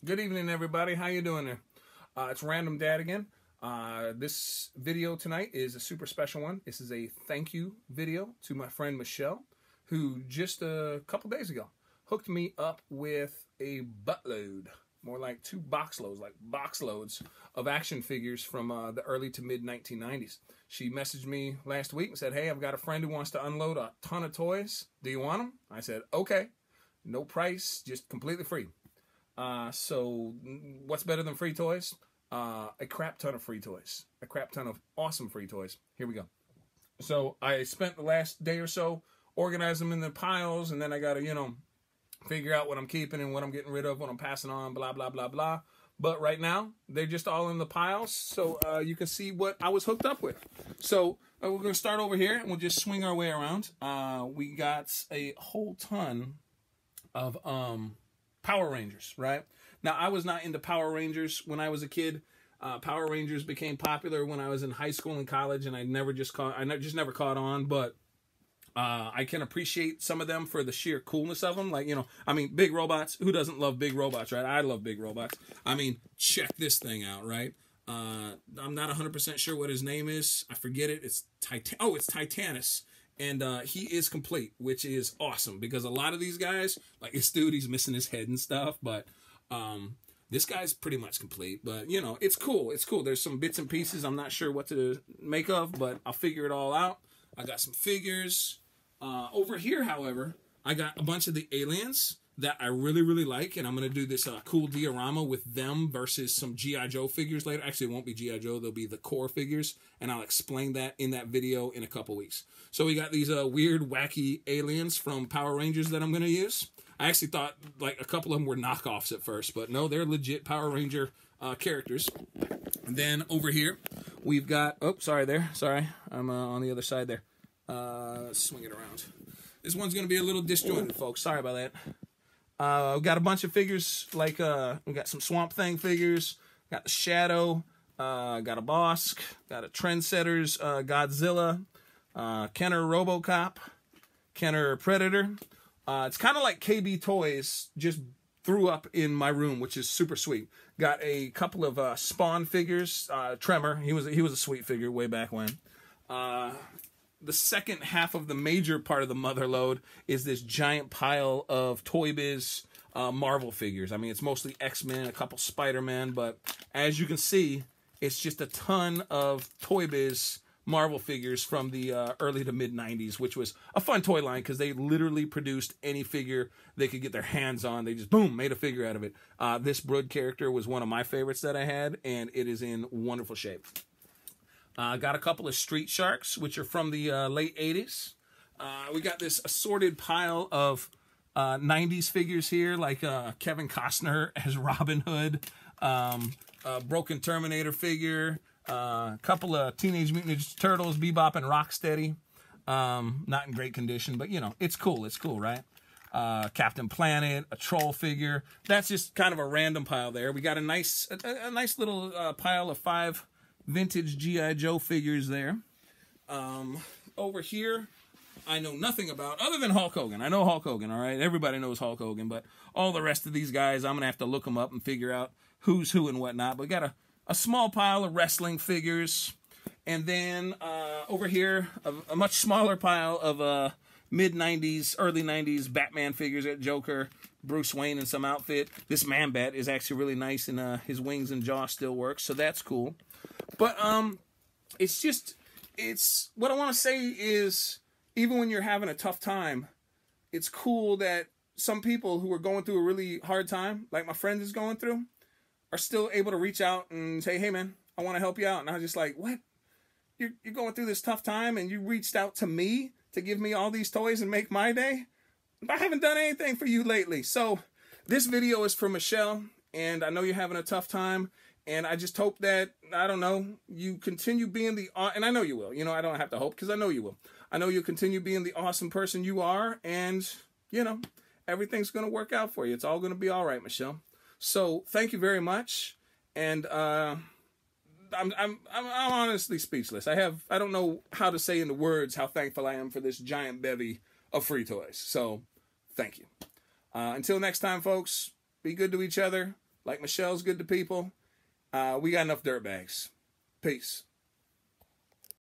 Good evening, everybody. How you doing there? It's Random Dad again. This video tonight is a super special one. This is a thank you video to my friend Michelle, who just a couple days ago hooked me up with a buttload, more like two box loads of action figures from the early to mid 1990s. She messaged me last week and said, "Hey, I've got a friend who wants to unload a ton of toys. Do you want them?" I said, "Okay." No price, just completely free. So what's better than free toys? A crap ton of free toys. A crap ton of awesome free toys. Here we go. So I spent the last day or so organizing them in the piles, and then I got to, figure out what I'm keeping and what I'm getting rid of, what I'm passing on, blah, blah, blah, blah. But right now, they're just all in the piles, so you can see what I was hooked up with. So we're going to start over here, and we'll just swing our way around. We got a whole ton of Power Rangers, right? Now, I was not into Power Rangers when I was a kid. Power Rangers became popular when I was in high school and college, and I just never caught on. But I can appreciate some of them for the sheer coolness of them. Like, big robots. Who doesn't love big robots, right? I love big robots. Check this thing out, right? I'm not 100% sure what his name is. I forget it. It's Titanus. And he is complete, which is awesome, because a lot of these guys, like this dude, he's missing his head and stuff, but this guy's pretty much complete. But, it's cool. It's cool. There's some bits and pieces I'm not sure what to make of, but I'll figure it all out. I got some figures. Over here, however, I got a bunch of the aliens that I really, really like, and I'm going to do this cool diorama with them versus some G.I. Joe figures later. Actually, it won't be G.I. Joe. They'll be the core figures, and I'll explain that in that video in a couple weeks. So we got these weird, wacky aliens from Power Rangers that I'm going to use. I actually thought like a couple of them were knockoffs at first, but no, they're legit Power Ranger characters. And then over here, we've got... Oh, sorry there. Sorry. I'm on the other side there. Let's swing it around. This one's going to be a little disjointed, folks. Sorry about that. We've got a bunch of figures, like we got some Swamp Thing figures, got the Shadow, got a Bosk, got a Trendsetters, Godzilla, Kenner Robocop, Kenner Predator. It's kind of like KB Toys just threw up in my room, which is super sweet. Got a couple of Spawn figures, Tremor. He was a sweet figure way back when. The second half of the major part of the mother load is this giant pile of Toy Biz Marvel figures. It's mostly X-Men, a couple Spider-Man, but as you can see, it's just a ton of Toy Biz Marvel figures from the early to mid-90s, which was a fun toy line because they literally produced any figure they could get their hands on. They just, boom, made a figure out of it. This Brood character was one of my favorites that I had, and it is in wonderful shape. Got a couple of Street Sharks, which are from the late 80s. We got this assorted pile of 90s figures here, like Kevin Costner as Robin Hood, a broken Terminator figure, a couple of Teenage Mutant Ninja Turtles, Bebop and Rocksteady. Not in great condition, but, it's cool. It's cool, right? Captain Planet, a Troll figure. That's just kind of a random pile there. We got a nice little pile of 5 vintage G.I. Joe figures there. Over here, I know nothing about, other than Hulk Hogan. I know Hulk Hogan, all right? Everybody knows Hulk Hogan, but all the rest of these guys, I'm going to have to look them up and figure out who's who and whatnot. But we got a small pile of wrestling figures. And then over here, a much smaller pile of mid-90s, early 90s Batman figures at Joker, Bruce Wayne in some outfit. This Man-Bat is actually really nice, and his wings and jaw still works, so that's cool. But it's what I want to say is, even when you're having a tough time, it's cool that some people who are going through a really hard time, like my friend is going through, are still able to reach out and say, "Hey man, I want to help you out." And I was just like, "What? You're going through this tough time and you reached out to me to give me all these toys and make my day? I haven't done anything for you lately." So this video is for Michelle, and I know you're having a tough time. And I just hope that, I don't know, you continue being the, and I know you will. I don't have to hope, because I know you will. I know you'll continue being the awesome person you are, and, everything's going to work out for you. It's all going to be all right, Michelle. So, thank you very much. And I'm honestly speechless. I don't know how to say in the words how thankful I am for this giant bevy of free toys. So, thank you. Until next time, folks, be good to each other. Like Michelle's good to people, we got enough dirtbags. Peace.